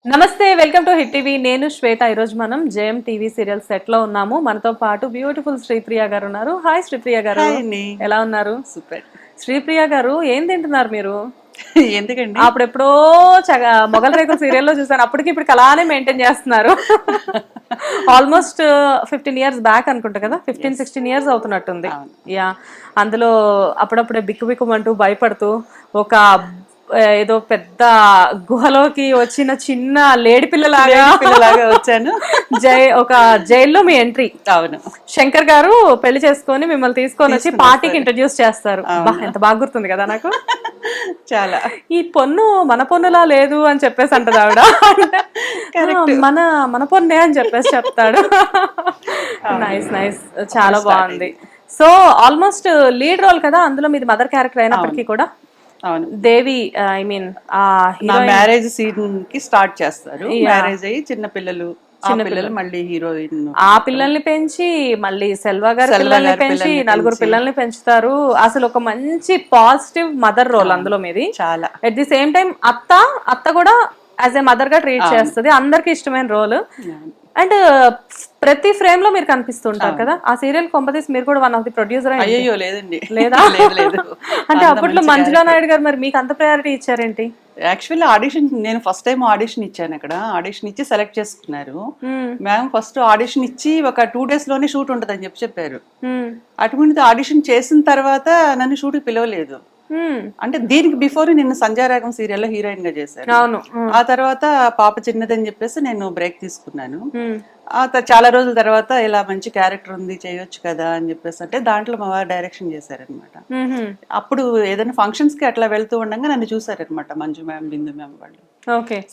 నమస్తే, welcome to hit TV. నేను శ్వేత. ఈరోజు మనం జేఎం టీవీ సీరియల్ సెట్ లో ఉన్నాము. మనతో పాటు బ్యూటిఫుల్ శ్రీప్రియ గారు ఉన్నారు. హాయ్ శ్రీప్రియ గారు, హాయ్ అండి. ఎలా ఉన్నారు? సూపర్. శ్రీప్రియ గారు, ఏం తింటున్నారు మీరు? ఎందుకండి? అప్పుడెప్పుడో మొగల్ రేకుల సీరియల్లో చూసాను. అప్పటికి ఇప్పుడు అలానే మెయింటైన్ చేస్తున్నారు. ఆల్మోస్ట్ 15 years బ్యాక్ అనుకుంటా కదా, 15-16 years అవుతున్నట్టుంది. యా, అందులో అప్పుడప్పుడే బిక్కు బిక్కుమంటూ భయపడుతూ ఒక ఏదో పెద్ద గుహలోకి వచ్చిన చిన్న లేడి పిల్లలాగా వచ్చాను. ఒక జైల్లో మీ ఎంట్రీ. అవును, శంకర్ గారు పెళ్లి చేసుకొని మిమ్మల్ని తీసుకొని వచ్చి పార్టీకి ఇంట్రడ్యూస్ చేస్తారు. ఎంత బాగా గుర్తుంది కదా నాకు. చాలా. ఈ పొన్ను మన పొన్నులా లేదు అని చెప్పేసి అంటది ఆవిడ. మన మన పొన్నే అని చెప్పేసి చెప్తాడు. నైస్ నైస్, చాలా బాగుంది. సో ఆల్మోస్ట్ లీడ్ రోల్ కదా అందులో, మీది మదర్ క్యారెక్టర్ అయినప్పటికీ కూడా. అవును, దేవి, ఐ మీన్ మ్యారేజ్ సీన్ కి స్టార్ట్ చేస్తారు. మ్యారేజ్ అయ్యి చిన్న పిల్లలు మళ్ళీ హీరోయిన్ ఆ పిల్లల్ని పెంచి మళ్ళీ సెల్వా గారి పిల్లల్ని పెంచి 4 పిల్లల్ని పెంచుతారు. అసలు ఒక మంచి పాజిటివ్ మదర్ రోల్ అందులో మీది. చాలా. అట్ ది సేమ్ టైం అత్త కూడా యాజ్ ఏ మదర్ గా ట్రీట్ చేస్తుంది. అందరికి ఇష్టమైన రోల్. అండ్ ప్రతి ఫ్రేమ్ లో మీరు కనిపిస్తుంటారు కదా. ఆ సీరియల్ కొంపదీసి మీరు కూడా వన్ ఆఫ్ ది ప్రొడ్యూసర్. అయ్యో లేదండి, లేదా? అంటే అప్పట్లో మంజులా నాయుడు గారు మరి మీకు అంత ప్రయారిటీ ఇచ్చారేంటి? యాక్చువల్లీ ఆడిషన్, నేను ఫస్ట్ టైం ఆడిషన్ ఇచ్చాను. అక్కడ ఆడిషన్ ఇచ్చి సెలెక్ట్ చేసుకున్నారు. మ్యామ్ ఫస్ట్ ఆడిషన్ ఇచ్చి ఒక 2 days లోనే షూట్ ఉంటదని చెప్పారు. అటువంటి ఆడిషన్ చేసిన తర్వాత నన్ను షూట్కి పిలవలేదు. అంటే దీనికి బిఫోర్ నిన్ను సంధ్యారాగం సీరియల్లో హీరోయిన్ గా చేశాను. ఆ తర్వాత పాప చిన్నదని చెప్పేసి నేను బ్రేక్ తీసుకున్నాను. చాలా రోజుల తర్వాత ఇలా మంచి క్యారెక్టర్ ఉంది, చేయొచ్చు కదా అని చెప్పేసి అంటే దాంట్లో మా వారు డైరెక్షన్ చేశారనమాట. అప్పుడు ఏదైనా ఫంక్షన్స్ కి అట్లా వెళ్తూ ఉండగా నన్ను చూసారనమాట మంజు మ్యామ్, బిందు మ్యామ్ వాళ్ళు.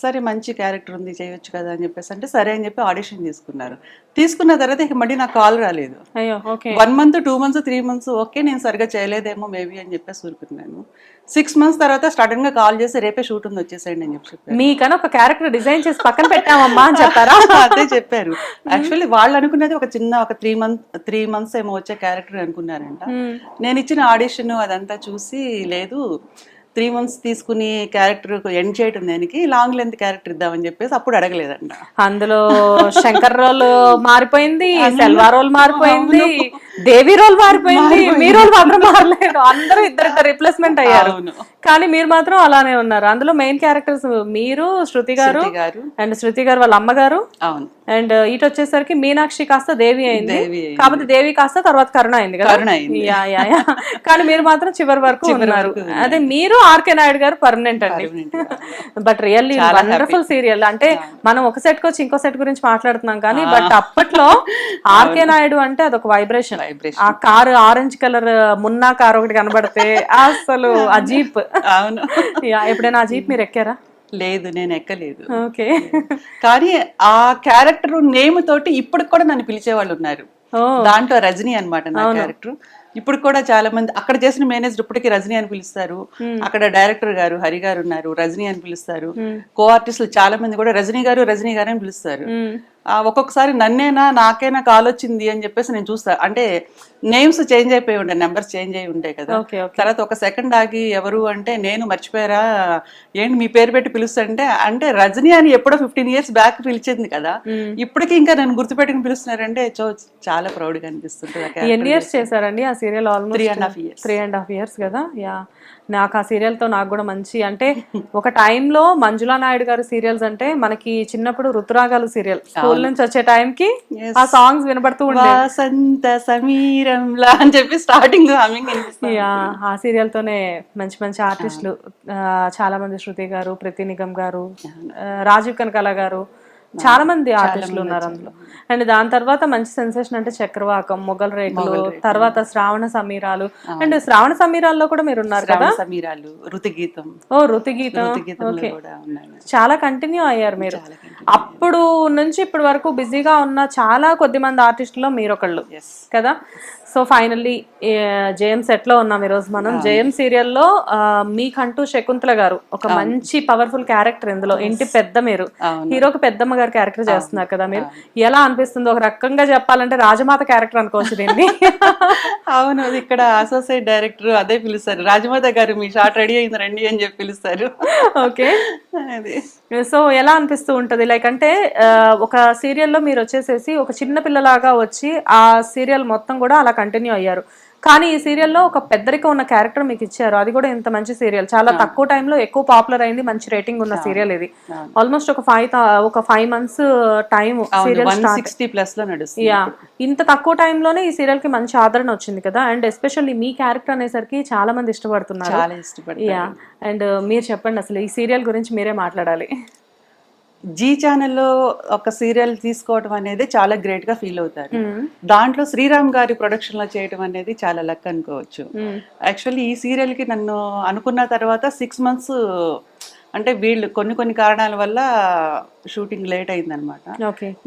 సరే మంచి క్యారెక్టర్ ఉంది, చేయొచ్చు కదా అని చెప్పేసి అంటే సరే అని చెప్పి ఆడిషన్ తీసుకున్న తర్వాత ఇక మళ్ళీ నాకు కాల్ రాలేదు. 1 month 2 months 3 months ఓకే, నేను సరిగా చేయలేదేమో మేబీ అని చెప్పేసి ఊరుకున్నాను. 6 months తర్వాత సడన్ గా కాల్ చేసి రేపే షూట్ ఉంది వచ్చేసేయండి అని చెప్పి మీకన్నా ఒక క్యారెక్టర్ డిజైన్ చేసి పక్కన పెట్టామమ్మా అని చెప్పారా? అదే చెప్పారు. యాక్చువల్లీ వాళ్ళు అనుకున్నది ఒక 3 months ఏమో వచ్చే క్యారెక్టర్ అనుకున్నారంట. నేను ఇచ్చిన ఆడిషన్ అదంతా చూసి లేదు, 3 months తీసుకుని క్యారెక్టర్ ఎండ్ చేయటం దానికి లాంగ్ లెంత్ క్యారెక్టర్ ఇద్దామని చెప్పేసి అప్పుడు అడగలేదంట. అందులో శంకర్ రోల్ మారిపోయింది, సెల్వా రోల్ మారిపోయింది, దేవి రోల్ మారిపోయింది, మీ రోల్ మాత్రం మారలేదు. అందరూ ఇద్దరు రిప్లేస్మెంట్ అయ్యారు. కానీ మీరు మాత్రం అలానే ఉన్నారు. అందులో మెయిన్ క్యారెక్టర్స్ మీరు, శృతి గారు అండ్ శృతి గారు వాళ్ళ అమ్మగారు. అండ్ ఇటు వచ్చేసరికి మీనాక్షి కాస్త దేవి అయింది. కాబట్టి దేవి కాస్త తర్వాత కరుణ అయింది కదా. కానీ మీరు మాత్రం చివరి వరకు ఉన్నారు. అదే మీరు ఆర్కే నాయుడు గారు పర్మనెంట్ అండి. But really wonderful serial. అంటే మనం ఒక సెట్ కి వచ్చి ఇంకో సెట్ గురించి మాట్లాడుతున్నాం కానీ బట్ అప్పట్లో ఆర్కే నాయుడు అంటే అదొక వైబ్రేషన్. ఆ car orange colour Munna car ఒకటి కనబడితే అసలు ఆ జీప్. అవును, ఎప్పుడైనా ఆ జీప్ మీరు ఎక్కారా? లేదు, నేను ఎక్కలేదు. ఓకే, కానీ ఆ క్యారెక్టర్ నేమ్ తోటి ఇప్పుడు కూడా నన్ను పిలిచేవాళ్ళు ఉన్నారు. దాంట్లో రజనీ అన్నమాట నా క్యారెక్టర్. ఇప్పుడు కూడా చాలా మంది అక్కడ చేసిన మేనేజర్ ఇప్పటికీ రజనీ అని పిలుస్తారు. అక్కడ డైరెక్టర్ గారు హరి గారు ఉన్నారు, రజనీ అని పిలుస్తారు. కో ఆర్టిస్టులు చాలా మంది కూడా రజనీ గారు అని పిలుస్తారు. ఒక్కొక్కసారి నాకేనా కాల్ వచ్చింది అని చెప్పేసి నేను చూస్తా. అంటే నేమ్స్ చేంజ్ అయిపోయి ఉంటాయి, నెంబర్స్ చేంజ్ అయి ఉంటాయి కదా. తర్వాత ఒక సెకండ్ ఆగి ఎవరు అంటే నేను మర్చిపోయారా ఏంటి మీ పేరు పెట్టి పిలుస్తుంటే అంటే రజనీ అని ఎప్పుడో 15 years బ్యాక్ పిలిచింది కదా, ఇప్పటికీ ఇంకా నన్ను గుర్తుపెట్టుకుని పిలుస్తున్నారంటే చాలా ప్రౌడ్ గా అనిపిస్తుంది. ఎన్ని ఇయర్స్ చేశారండి ఆ సీరియల్? ఆల్మోస్ట్ 3.5 years కదా. యా, నాకు ఆ సీరియల్ తో నాకు కూడా మంచి అంటే ఒక టైంలో మంజులా నాయుడు గారి సీరియల్స్ అంటే మనకి చిన్నప్పుడు ఋతురాగాలు సీరియల్ స్కూల్ నుంచి వచ్చే టైంకి ఆ సాంగ్స్ వినబడుతూ ఉండేవి అని చెప్పి స్టార్టింగ్. ఆ సీరియల్ తోనే మంచి మంచి ఆర్టిస్టులు చాలా మంది, శృతి గారు, ప్రీతి నిగమ్ గారు, రాజీవ్ కనకాల గారు, చాలా మంది ఆర్టిస్టులు ఉన్నారు అందులో. అండ్ దాని తర్వాత మంచి సెన్సేషన్ అంటే చక్రవాకం, మొగల్ రేకులు, తర్వాత శ్రావణ సమీరాలు. అండ్ శ్రావణ సమీరాల్లో కూడా మీరు ఉన్నారు కదా. ఋతుగీతం. ఓకే, చాలా కంటిన్యూ అయ్యారు మీరు. అప్పుడు నుంచి ఇప్పటి వరకు బిజీగా ఉన్న చాలా కొద్ది మంది ఆర్టిస్టుల్లో మీరు ఒకళ్ళు కదా. సో ఫైనల్లీ జేఎం సెట్ లో ఉన్నాం ఈరోజు మనం. జేఎం సీరియల్లో మీకంటూ శకుంతల గారు ఒక మంచి పవర్ఫుల్ క్యారెక్టర్ ఇందులో. ఇంటి పెద్ద మీరు, హీరోకి పెద్దమ్మ గారు గారి క్యారెక్టర్ చేస్తున్నారు కదా మీరు, ఎలా అనిపిస్తుంది? ఒక రకంగా చెప్పాలంటే రాజమాత క్యారెక్టర్ అనుకోవచ్చు దీన్ని. అవును, అది ఇక్కడ అసోసియేట్ డైరెక్టర్ అదే పిలుస్తారు, రాజమాత గారు మీ షార్ట్ రెడీ అయింది రండి అని చెప్పి పిలుస్తారు. ఓకే, అది సో ఎలా అనిపిస్తూ ఉంటది? లైక్ అంటే ఒక సీరియల్లో మీరు వచ్చేసేసి ఒక చిన్న పిల్లలాగా వచ్చి ఆ సీరియల్ మొత్తం కూడా అలా కంటిన్యూ అయ్యారు. కానీ ఈ సీరియల్లో ఒక పెద్దరికం ఉన్న క్యారెక్టర్ మీకు ఇచ్చారు, అది కూడా ఇంత మంచి సీరియల్, చాలా తక్కువ టైంలో ఎక్కువ పాపులర్ అయింది, మంచి రేటింగ్ ఉన్న సీరియల్ ఇది. ఆల్మోస్ట్ ఒక 5 months టైం సీరియల్ 160+ లో నడుస్తుంది. యా, ఇంత తక్కువ టైంలోనే ఈ సీరియల్ కి మంచి ఆదరణ వచ్చింది కదా. అండ్ ఎస్పెషల్లీ మీ క్యారెక్టర్ అనేసరికి చాలా మంది ఇష్టపడుతున్నారు. చాలా ఇష్టపడతారు. యా, అండ్ మీరు చెప్పండి అసలు ఈ సీరియల్ గురించి, మీరే మాట్లాడాలి. జీ ఛానల్లో ఒక సీరియల్ తీసుకోవడం అనేది చాలా గ్రేట్ గా ఫీల్ అవుతారు. దాంట్లో శ్రీరామ్ గారి ప్రొడక్షన్ లో చేయడం అనేది చాలా లక్ అనుకోవచ్చు. యాక్చువల్లీ ఈ సీరియల్ కి నన్ను అనుకున్న తర్వాత 6 months అంటే వీళ్ళు కొన్ని కారణాల వల్ల షూటింగ్ లేట్ అయిందనమాట.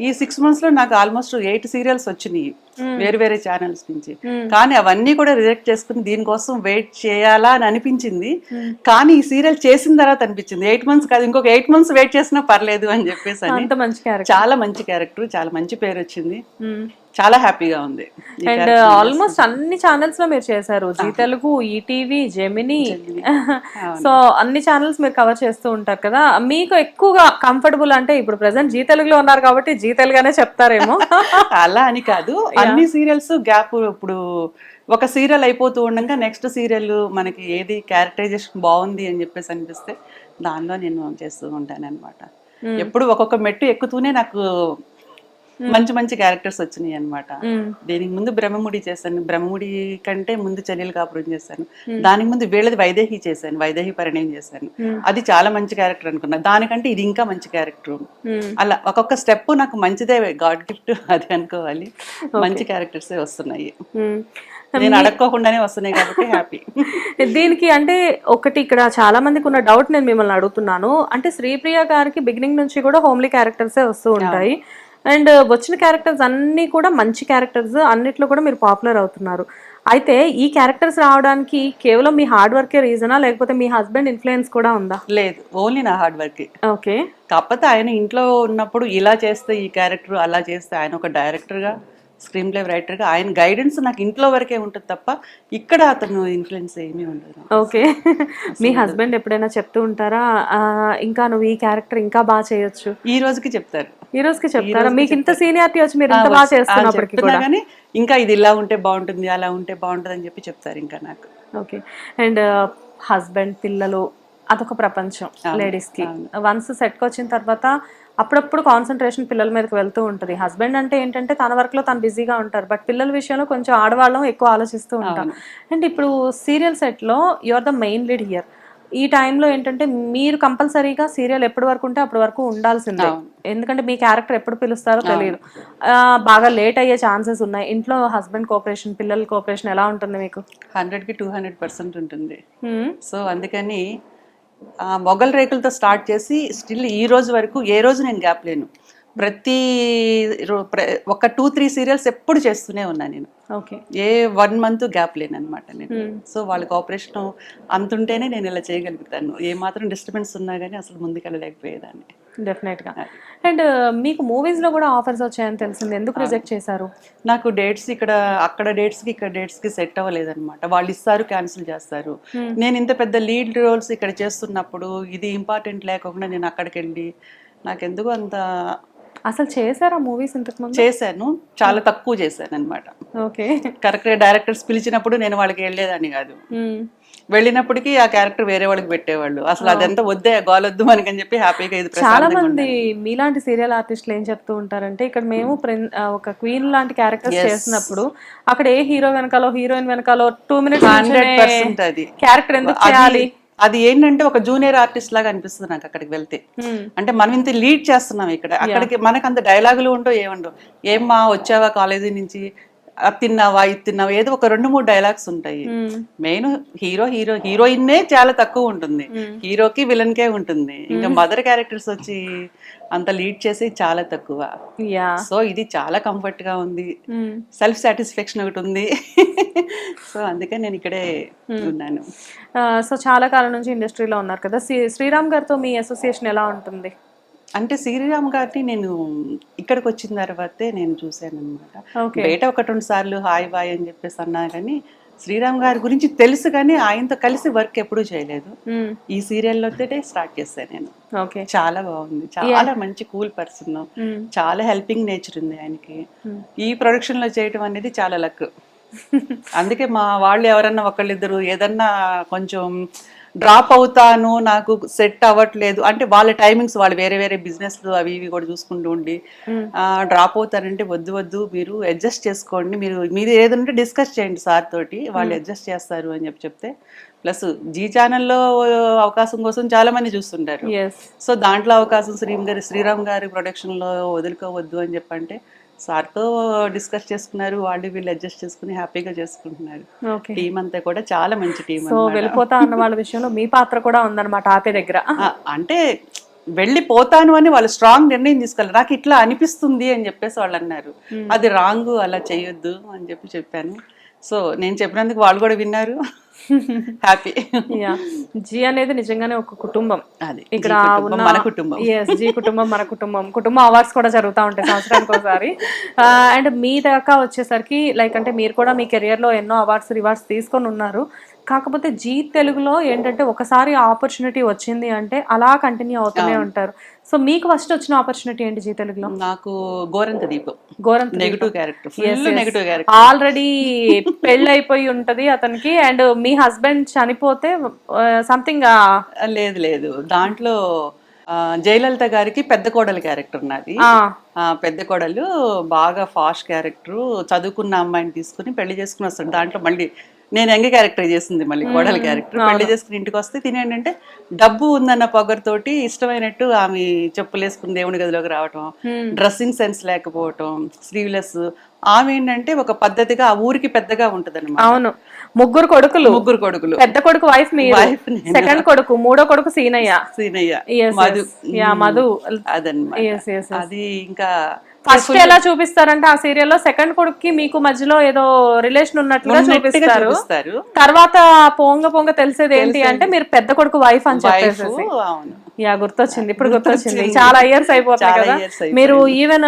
ఈ 6 months లో నాకు ఆల్మోస్ట్ 8 సీరియల్స్ వచ్చినాయి వేరే ఛానల్స్ నుంచి. కానీ అవన్నీ కూడా రిజెక్ట్ చేసుకుని దీనికోసం వెయిట్ చేయాలా అని అనిపించింది. కానీ ఈ సీరియల్ చేసిన తర్వాత అనిపించింది 8 months కాదు, ఇంకొక 8 months వెయిట్ చేసినా పర్లేదు అని చెప్పేసి. చాలా మంచి క్యారెక్టర్, చాలా మంచి పేరు వచ్చింది, చాలా హ్యాపీగా ఉంది. అండ్ ఆల్మోస్ట్ అన్ని ఛానల్స్ లో మీరు చేశారు, జీ తెలుగు, ఈటీవీ, జెమినీ, సో అన్ని ఛానల్స్ మీరు కవర్ చేస్తూ ఉంటారు కదా. మీకు ఎక్కువగా కంఫర్టబుల్ అంటే ఇప్పుడు ప్రెసెంట్ జీ తెలుగులో ఉన్నారు కాబట్టి జీ తెలుగునే చెప్తారేమో. అలా అని కాదు, అన్ని సీరియల్స్ గ్యాప్, ఇప్పుడు ఒక సీరియల్ అయిపోతూ ఉండగా నెక్స్ట్ సీరియల్ మనకి ఏది క్యారెక్టరైజేషన్ బాగుంది అని చెప్పేసి అనిపిస్తే దానిలో నేను చేస్తూ ఉంటాను అనమాట. ఎప్పుడు ఒక్కొక్క మెట్టు ఎక్కుతూనే నాకు మంచి క్యారెక్టర్స్ వచ్చినాయి అనమాట. దీనికి ముందు బ్రహ్మముడి చేశాను, బ్రహ్మముడి కంటే ముందు చెల్లెలు కాపురం చేశాను, దానికి ముందు వీళ్ళది వైదేహి చేశాను, వైదేహి పరిణయం చేశాను, అది చాలా మంచి క్యారెక్టర్ అనుకున్నా. దానికంటే ఇది ఇంకా మంచి క్యారెక్టర్. అలా ఒక్కొక్క స్టెప్ నాకు మంచిదే, గాడ్ గిఫ్ట్ అది అనుకోవాలి. మంచి క్యారెక్టర్స్ వస్తున్నాయి, నేను అడక్కోకుండానే వస్తున్నాయి కాబట్టి హ్యాపీ. దీనికి అంటే ఒకటి ఇక్కడ చాలా మందికి ఉన్న డౌట్ నేను మిమ్మల్ని అడుగుతున్నాను. అంటే శ్రీప్రియ గారికి బిగినింగ్ నుంచి కూడా హోమ్లీ క్యారెక్టర్సే వస్తూ ఉంటాయి, అండ్ వచ్చిన క్యారెక్టర్స్ అన్ని కూడా మంచి క్యారెక్టర్స్, అన్నిట్లో కూడా మీరు పాపులర్ అవుతున్నారు. అయితే ఈ క్యారెక్టర్స్ రావడానికి కేవలం మీ హార్డ్ వర్కే రీజనా, లేకపోతే మీ హస్బెండ్ ఇన్ఫ్లుయెన్స్ కూడా ఉందా? లేదు, ఓన్లీ నా హార్డ్ వర్క్. ఓకే, కాకపోతే ఆయన ఇంట్లో ఉన్నప్పుడు ఇలా చేస్తే ఈ క్యారెక్టర్, అలా చేస్తే, ఆయన ఒక డైరెక్టర్గా, స్క్రీన్ ప్లే రైటర్గా ఆయన గైడెన్స్ నాకు ఇంట్లో వరకే ఉంటుంది తప్ప ఇక్కడ అతను ఇన్ఫ్లుయెన్స్ ఏమీ ఉండదు. ఓకే, మీ హస్బెండ్ ఎప్పుడైనా చెప్తూ ఉంటారా ఇంకా నువ్వు ఈ క్యారెక్టర్ ఇంకా బాగా చేయొచ్చు? ఈ రోజుకి చెప్తారు. ఈ రోజుకి చెప్తారా? మీకు ఇంత సీనియారిటీ వచ్చి మీరు ఇంత బాగా చేస్తున్నప్పటికీ కూడా కానీ ఇంకా ఇది ఇలా ఉంటే బాగుంటుంది, అలా ఉంటే బాగుంటుంది అని చెప్పి చెప్తారు ఇంకా నాకు. ఓకే, అండ్ హస్బెండ్, పిల్లలు, అదొక ప్రపంచం లేడీస్ కి. వన్స్ సెట్కి వచ్చిన తర్వాత అప్పుడప్పుడు కాన్సన్ట్రేషన్ పిల్లల మీదకి వెళ్తూ ఉంటుంది. హస్బెండ్ అంటే ఏంటంటే తన వర్క్ లో తను బిజీగా ఉంటారు, బట్ పిల్లల విషయంలో కొంచెం ఆడవాళ్ళం ఎక్కువ ఆలోచిస్తూ ఉంటాం. అండ్ ఇప్పుడు సీరియల్ సెట్ లో you are the main lead here. ఈ టైంలో ఏంటంటే మీరు కంపల్సరీగా సీరియల్ ఎప్పటి వరకు ఉంటే అప్పటి వరకు ఉండాల్సిందే, ఎందుకంటే మీ క్యారెక్టర్ ఎప్పుడు పిలుస్తారో తెలియదు. బాగా లేట్ అయ్యే ఛాన్సెస్ ఉన్నాయి. ఇంట్లో హస్బెండ్ కోఆపరేషన్, పిల్లల కోఆపరేషన్ ఎలా ఉంటుంది మీకు? 100కి 200% ఉంటుంది. సో అందుకని మొగల్ రేకులతో స్టార్ట్ చేసి స్టిల్ ఈ రోజు వరకు ఏ రోజు నేను గ్యాప్ లేను. ఒక 2-3 సీరియల్స్ ఎప్పుడు చేస్తూనే ఉన్నా నేను. ఏ 1 month గ్యాప్ లేను అనమాట నేను. సో వాళ్ళ కోఆపరేషన్ అంతుంటేనే నేను ఇలా చేయగలుగుతాను. ఏ మాత్రం డిస్టర్బెన్స్ ఉన్నా కానీ అసలు ముందుకెళ్ళలేకపోయేదాన్ని. డెఫినెట్ గా. అండ్ మీకు మూవీస్ లో కూడా ఆఫర్స్ వచ్చాయని తెలిసింది, ఎందుకు రిజెక్ట్ చేశారు? నాకు డేట్స్ అక్కడ డేట్స్ కి ఇక్కడ డేట్స్ కి సెట్ అవ్వలేదన్నమాట. వాళ్ళు ఇస్తారు, క్యాన్సిల్ చేస్తారు. నేను ఇంత పెద్ద లీడ్ రోల్స్ ఇక్కడ చేస్తున్నప్పుడు ఇది ఇంపార్టెంట్ లేకుండా నేను అక్కడికి వెళ్ళి నాకెందుకు అంత. అసలు చేశారా మూవీస్ ఇంతకు ముందు? చేశాను, చాలా తక్కువ చేశాను అనమాట. ఓకే, కరెక్ట్ డైరెక్టర్స్ పిలిచినప్పుడు నేను వాళ్ళకి వెళ్ళేదాన్ని కాదు. వెళ్ళినప్పటికీ ఆ క్యారెక్టర్ వేరే వాళ్ళకి పెట్టేవాళ్ళు. అసలు అదంతా వద్దే, గోలొద్దు మనకని చెప్పి హ్యాపీగా ఇది. చాలా మంది మీలాంటి సీరియల్ ఆర్టిస్టులు ఏం చెప్తూ ఉంటారంటే, ఇక్కడ మేము ఒక క్వీన్ లాంటి క్యారెక్టర్స్ చేసినప్పుడు అక్కడ ఏ హీరో వెనకాలో, హీరోయిన్ వెనకాలో 2 minutes 100% అది క్యారెక్టర్ ఎందుకు చేయాలి? అది ఏంటంటే ఒక జూనియర్ ఆర్టిస్ట్ లాగా అనిపిస్తుంది నాకు అక్కడికి వెళ్తే. అంటే మనం ఇంత లీడ్ చేస్తున్నాం ఇక్కడ, అక్కడికి మనకు అంత డైలాగులు ఉండవు, ఏముండవు. ఏమ్మా వచ్చావా కాలేజీ నుంచి, తిన్నావా, ఇది తిన్నావా, ఏదో ఒక 2-3 డైలాగ్స్ ఉంటాయి. మెయిన్ హీరోయిన్నే చాలా తక్కువ ఉంటుంది, హీరోకి విలన్ కే ఉంటుంది. ఇంకా మదర్ క్యారెక్టర్స్ వచ్చి అంత లీడ్ చేసి చాలా తక్కువ. సో ఇది చాలా కంఫర్ట్ గా ఉంది, సెల్ఫ్ సాటిస్ఫాక్షన్ ఒకటి ఉంది. సో అందుకే నేను ఇక్కడే ఉన్నాను. సో చాలా కాలం నుంచి ఇండస్ట్రీలో ఉన్నారు కదా, శ్రీరామ్ గారితో మీ అసోసియేషన్ ఎలా ఉంటుంది? అంటే శ్రీరామ్ గారిని నేను ఇక్కడికి వచ్చిన తర్వాతే నేను చూశాను అనమాట. ఓకే. బయట 1-2 సార్లు హాయ్ బాయ్ అని చెప్పేసి అన్నా కానీ శ్రీరామ్ గారి గురించి తెలుసు, కానీ ఆయనతో కలిసి వర్క్ ఎప్పుడూ చేయలేదు. ఈ సీరియల్లోనే స్టార్ట్ చేశాను నేను. ఓకే. చాలా బాగుంది, చాలా మంచి కూల్ పర్సన్, చాలా హెల్పింగ్ నేచర్ ఉంది ఆయనకి. ఈ ప్రొడక్షన్ లో చేయటం అనేది చాలా లక్. అందుకే మా వాళ్ళు ఎవరన్నా ఒకళ్ళిద్దరు ఏదన్నా కొంచెం డ్రాప్ అవుతాను, నాకు సెట్ అవ్వట్లేదు అంటే వాళ్ళ టైమింగ్స్, వాళ్ళు వేరే వేరే బిజినెస్లు అవి ఇవి కూడా చూసుకుంటూ ఉండి డ్రాప్ అవుతారంటే వద్దు వద్దు మీరు అడ్జస్ట్ చేసుకోండి, మీరు ఏదంటే డిస్కస్ చేయండి సార్ తోటి, వాళ్ళు అడ్జస్ట్ చేస్తారు అని చెప్తే. ప్లస్ జీ ఛానల్లో అవకాశం కోసం చాలా మంది చూస్తుంటారు. సో దాంట్లో అవకాశం శ్రీరామ్ గారి ప్రొడక్షన్ లో వదులుకోవద్దు అని చెప్పంటే సార్తో డిస్కస్ చేసుకున్నారు, వాళ్ళు వీళ్ళు అడ్జస్ట్ చేసుకుని హ్యాపీగా చేసుకుంటున్నారు. టీం అంతా కూడా చాలా మంచి టీం. సో వెళ్ళిపోతా అన్న వాళ్ళ విషయంలో మీ పాత్ర కూడా ఉందన్నమాట ఆపే దగ్గర. అంటే వెళ్ళిపోతాను అని వాళ్ళు స్ట్రాంగ్ నిర్ణయం తీసుకోవాలి, నాకు ఇట్లా అనిపిస్తుంది అని చెప్పేసి వాళ్ళు అన్నారు. అది రాంగ్, అలా చేయొద్దు అని చెప్పాను. సో నేను చెప్పినందుకు వాళ్ళు కూడా విన్నారు, హ్యాపీ. జీ అనేది నిజంగానే ఒక కుటుంబం. ఇక్కడ మన కుటుంబం. జీ కుటుంబం మన కుటుంబం అవార్డ్స్ కూడా జరుగుతూ ఉంటాయి సంవత్సరానికి ఒకసారి. అండ్ మీ దాకా వచ్చేసరికి లైక్ అంటే మీరు కూడా మీ కెరియర్ లో ఎన్నో రివార్డ్స్ తీసుకొని ఉన్నారు. కాకపోతే జీ తెలుగులో ఏంటంటే ఒకసారి ఆపర్చునిటీ వచ్చింది అంటే అలా కంటిన్యూ అవుతూనే ఉంటారు. సో మీకు ఫస్ట్ వచ్చిన ఆపర్చునిటీ ఏంటి జీ తెలుగులో? నాకు గోరంత దీపం. Negative character. ఆల్రెడీ పెళ్ళి అయిపోయి ఉంటది అతనికి, అండ్ మీ హస్బెండ్ చనిపోతే సంథింగ్ లేదు దాంట్లో జయలలిత గారికి పెద్ద కోడలు క్యారెక్టర్ నాది. పెద్ద కోడలు బాగా ఫాస్ట్ క్యారెక్టర్, చదువుకున్న అమ్మాయిని తీసుకుని పెళ్లి చేసుకుని వస్తాడు. దాంట్లో మళ్ళీ నేను యంగ్ క్యారెక్టర్ చేసింది, మళ్ళీ కోడల క్యారెక్టర్. పెళ్లి చేసుకుని ఇంటికి వస్తే తినేంటంటే డబ్బు ఉందన్న పొగరుతోటి ఇష్టమైనట్టు ఆమె చెప్పులు వేసుకుని దేవుని గదిలోకి రావటం, డ్రెస్సింగ్ సెన్స్ లేకపోవటం, స్లీవ్లెస్. ఆమె ఏంటంటే ఒక పద్ధతిగా ఆ ఊరికి పెద్దగా ఉంటది అనమాట. అవును, ముగ్గురు కొడుకులు, పెద్ద కొడుకు వైఫ్, సెకండ్ కొడుకు, మూడో కొడుకు సీనయ్య, మధు. అదన్నమాట. అది ఇంకా ఫస్ట్ ఎలా చూపిస్తారంటే ఆ సీరియల్లో సెకండ్ కొడుక్కి మీకు మధ్యలో ఏదో రిలేషన్ ఉన్నట్లుగా చూపిస్తారు. తర్వాత పొంగ తెలిసేది ఏంటి అంటే మీరు పెద్ద కొడుకు వైఫ్ అని చెప్పేసి. గుర్తొచ్చింది, ఇప్పుడు గుర్తొచ్చింది. చాలా ఇయర్స్ అయిపోతాయి కదా. మీరు ఈవెన్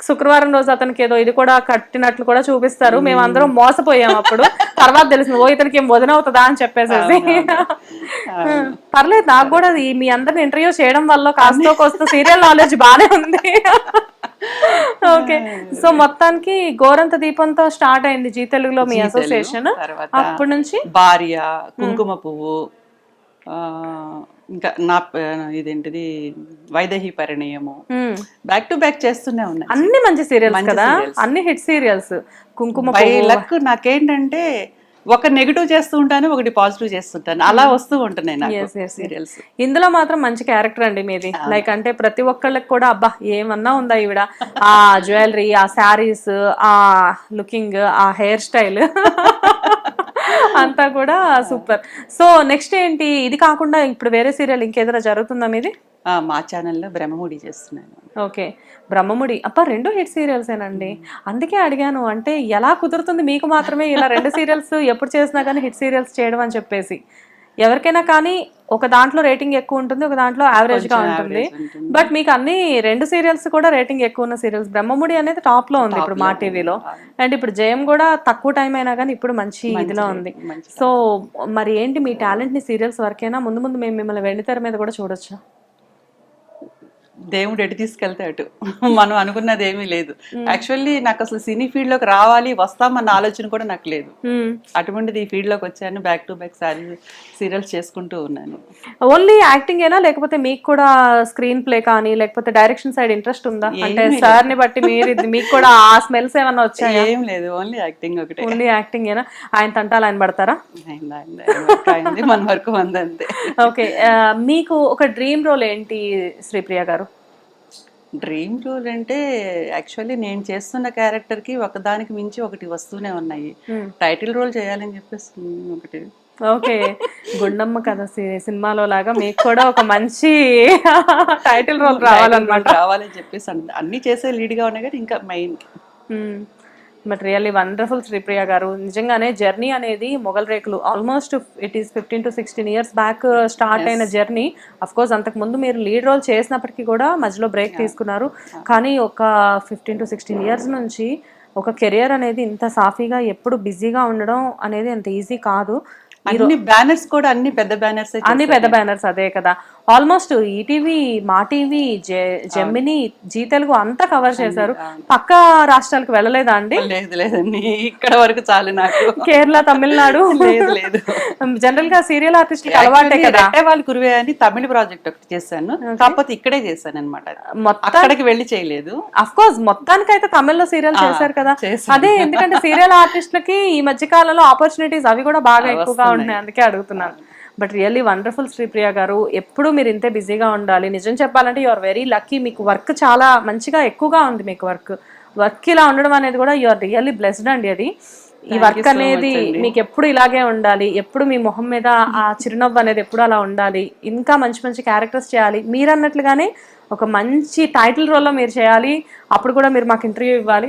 శుక్రవారం రోజు అతనికి ఏదో ఇది కూడా కట్టినట్లు కూడా చూపిస్తారు. మేమందరం మోసపోయాం అప్పుడు. తర్వాత తెలిసింది ఓ ఇతనికి ఏం వదినవుతుందా అని చెప్పేసేసి. పర్లేదు, నాకు కూడా మీ అందరిని ఇంటర్వ్యూ చేయడం వల్ల కాస్త సీరియల్ నాలెడ్జ్ బానే ఉంది. ఓకే. సో మొత్తానికి గోరంత దీపంతో స్టార్ట్ అయింది జీ తెలుగులో మీ అసోసియేషన్. అప్పటి నుంచి భార్య, కుంకుమ పువ్వు, ఇంకా నా ఇదేంటిది Vaidehi Parinayamu, back to back చేస్తూనే ఉన్నాయి. అన్ని మంచి సీరియల్స్ కదా, అన్ని హిట్ సీరియల్స్. కుంకుమ లక్ నాకేంటంటే ఒక నెగిటివ్ చేస్తూ ఉంటాను, ఒకటి పాజిటివ్ చేస్తుంటాను, అలా వస్తూ ఉంటున్నాయి నాకు సీరియల్స్. ఇందులో మాత్రం మంచి క్యారెక్టర్ అండి మీది. లైక్ అంటే ప్రతి ఒక్కళ్ళకి కూడా అబ్బా ఏమన్నా ఉందా ఈవిడ, ఆ జ్యువెలరీ, ఆ శారీస్, ఆ లుకింగ్, ఆ హెయిర్ స్టైల్ అంతా కూడా సూపర్. సో నెక్స్ట్ ఏంటి, ఇది కాకుండా ఇప్పుడు వేరే సీరియల్ ఇంకేదైనా జరుగుతుందా మీది? మా ఛానల్లో బ్రహ్మముడి చేస్తున్నాను. ఓకే, బ్రహ్మముడి. అప్ప 2 హిట్ సీరియల్స్ ఏనండి. అందుకే అడిగాను, అంటే ఎలా కుదురుతుంది మీకు మాత్రమే ఇలా 2 సీరియల్స్ ఎప్పుడు చేసినా కానీ హిట్ సీరియల్స్ చేయడం అని చెప్పేసి. ఎవరికైనా కానీ ఒక దాంట్లో రేటింగ్ ఎక్కువ ఉంటుంది, ఒక దాంట్లో యావరేజ్ గా ఉంటుంది. బట్ మీకు అన్ని 2 సీరియల్స్ కూడా రేటింగ్ ఎక్కువ ఉన్న సీరియల్స్. బ్రహ్మముడి అనేది టాప్ లో ఉంది ఇప్పుడు మా టీవీలో, అండ్ ఇప్పుడు జయం కూడా తక్కువ టైం అయినా కానీ ఇప్పుడు మంచి ఇదిలో ఉంది. సో మరి ఏంటి మీ టాలెంట్ ని సీరియల్స్ వరకేనా, ముందు మేము మిమ్మల్ని వెండితెర మీద కూడా చూడొచ్చా? దేవుడు ఎటు తీసుకెళ్తే అటు, మనం అనుకున్నది ఏమీ లేదు. యాక్చువల్లీ నాకు అసలు సినీ ఫీల్డ్ లోకి రావాలి, వస్తామన్న ఆలోచన కూడా నాకు లేదు. అటువంటిది ఈ ఫీల్డ్ లోకి వచ్చాను, బ్యాక్ టు బ్యాక్ సీరియల్స్ చేసుకుంటూ ఉన్నాను. ఓన్లీ యాక్టింగ్ ఏనా, లేకపోతే మీకు కూడా స్క్రీన్ ప్లే కానీ లేకపోతే డైరెక్షన్ సైడ్ ఇంట్రెస్ట్ ఉందా? అంటే సార్ ని బట్టి మీకు కూడా ఆ స్మెల్స్ ఏమన్నా వచ్చాయా? ఏం లేదు, ఓన్లీ యాక్టింగ్ ఒకటే. ఓన్లీ యాక్టింగ్ ఏనా? ఆయన తంటాలు ఆయన పడతారా? మన వరకు అంతే. ఓకే, మీకు ఒక డ్రీమ్ రోల్ ఏంటి శ్రీప్రియ గారు? డ్రీమ్ రోల్ అంటే యాక్చువల్లీ నేను చేస్తున్న క్యారెక్టర్ కి ఒకదానికి మించి ఒకటి వస్తూనే ఉన్నాయి. టైటిల్ రోల్ చేయాలని చెప్పేసి ఒకటి. ఓకే, గుండమ్మ కథ సినిమాలో లాగా మీకు కూడా ఒక మంచి టైటిల్ రోల్ రావాలని చెప్పేసి అన్ని చేసే లీడ్ గా ఉన్నాయి కానీ ఇంకా main. But really wonderful Sripriya గారు. నిజంగానే జర్నీ అనేది మొగల్ రేకులు almost it is 15 to 16 years back start అయిన జర్నీ. అఫ్ కోర్స్ అంతకు ముందు మీరు లీడ్ రోల్ చేసినప్పటికీ కూడా మధ్యలో బ్రేక్ తీసుకున్నారు. కానీ ఒక 15 to 16 years నుంచి ఒక కెరియర్ అనేది ఇంత సాఫీగా ఎప్పుడు బిజీగా ఉండడం అనేది అంత ఈజీ కాదు. అన్ని బ్యానర్స్ కూడా అన్ని పెద్ద బ్యానర్స్, అన్ని పెద్ద బ్యానర్స్. అదే కదా, ఆల్మోస్ట్ ఈటీవీ, మా టీవీ, జెమిని, జీ తెలుగు అంతా కవర్ చేశారు. పక్క రాష్ట్రాలకు వెళ్ళలేదా అండి? లేదండి, ఇక్కడ వరకు చాలు నాకు. కేరళ, తమిళనాడు? లేదు. జనరల్ గా సీరియల్ ఆర్టిస్టులకి అలవాటే కదా. వాళ్ళు కురువే అని తమిళ ప్రాజెక్ట్ ఒకటి చేశాను, కాకపోతే ఇక్కడే చేశాను అనమాట, అక్కడికి వెళ్ళి చేయలేదు. అఫ్ కోర్స్ మొత్తానికైతే తమిళ్లో సీరియల్ చేశారు కదా. అదే, ఎందుకంటే సీరియల్ ఆర్టిస్టులకి ఈ మధ్య కాలంలో ఆపర్చునిటీస్ అవి కూడా బాగా ఎక్కువగా ఉన్నాయి, అందుకే అడుగుతున్నాను. బట్ రియల్లీ వండర్ఫుల్ శ్రీప్రియ గారు. ఎప్పుడు మీరు ఇంతే బిజీగా ఉండాలి. నిజం చెప్పాలంటే యు ఆర్ వెరీ లక్కీ. మీకు వర్క్ చాలా మంచిగా ఎక్కువగా ఉంది. మీకు వర్క్ ఇలా ఉండడం అనేది కూడా యు ఆర్ రియల్లీ బ్లెస్డ్ అండి. అది ఈ వర్క్ అనేది మీకు ఎప్పుడు ఇలాగే ఉండాలి. ఎప్పుడు మీ మొహం మీద ఆ చిరునవ్వు అనేది ఎప్పుడు అలా ఉండాలి. ఇంకా మంచి మంచి క్యారెక్టర్స్ చేయాలి. మీరు అన్నట్లుగానే ఒక మంచి టైటిల్ రోల్లో మీరు చేయాలి. అప్పుడు కూడా మీరు మాకు ఇంటర్వ్యూ ఇవ్వాలి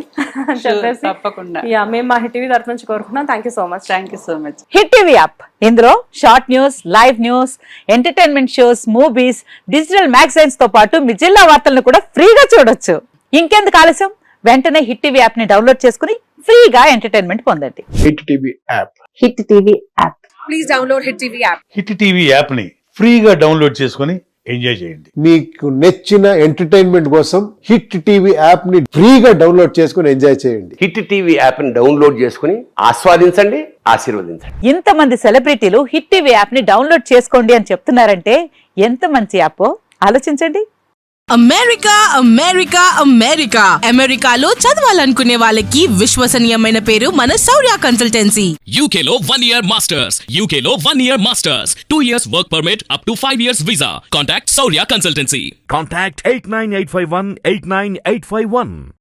అని చెప్పేసి తప్పకుండా మేము మా హిట్ టీవీ తరఫు నుంచి కోరుకుంటున్నాం. Thank you so much. Hit TV app, ఇందులో short news, live news, entertainment shows, movies, digital magazines తో పాటు మీ జిల్లా వార్తలను కూడా ఫ్రీగా చూడొచ్చు. ఇంకెందుకు ఆలస్యం, వెంటనే హిట్ టీవీ యాప్ ని డౌన్లోడ్ చేసుకుని ఫ్రీగా ఎంటర్టైన్మెంట్ పొందండి. Hit TV app, hit TV app, please download hit TV app. Hit TV app ని ఫ్రీగా డౌన్లోడ్ చేసుకుని ఎంజాయ్ చేయండి. మీకు నచ్చిన ఎంటర్టైన్మెంట్ కోసం హిట్ టీవీ యాప్ ని ఫ్రీగా డౌన్లోడ్ చేసుకుని ఎంజాయ్ చేయండి. హిట్ టీవీ యాప్ ని డౌన్లోడ్ చేసుకుని ఆస్వాదించండి, ఆశీర్వదించండి. ఇంతమంది సెలబ్రిటీలు హిట్ టీవీ యాప్ ని డౌన్లోడ్ చేసుకోండి అని చెప్తున్నారంటే ఎంత మంచి యాప్ ఆలోచించండి. అమెరికా అమెరికాలో చదవాలనుకునే వాళ్ళకి విశ్వసనీయమైన పేరు మన శౌర్య కన్సల్టెన్సీ. UK లో 1 year masters, UK లో 1 year masters, 2 years work permit up to 5 years visa. Contact Saurya Consultancy. Contact 89851 89851.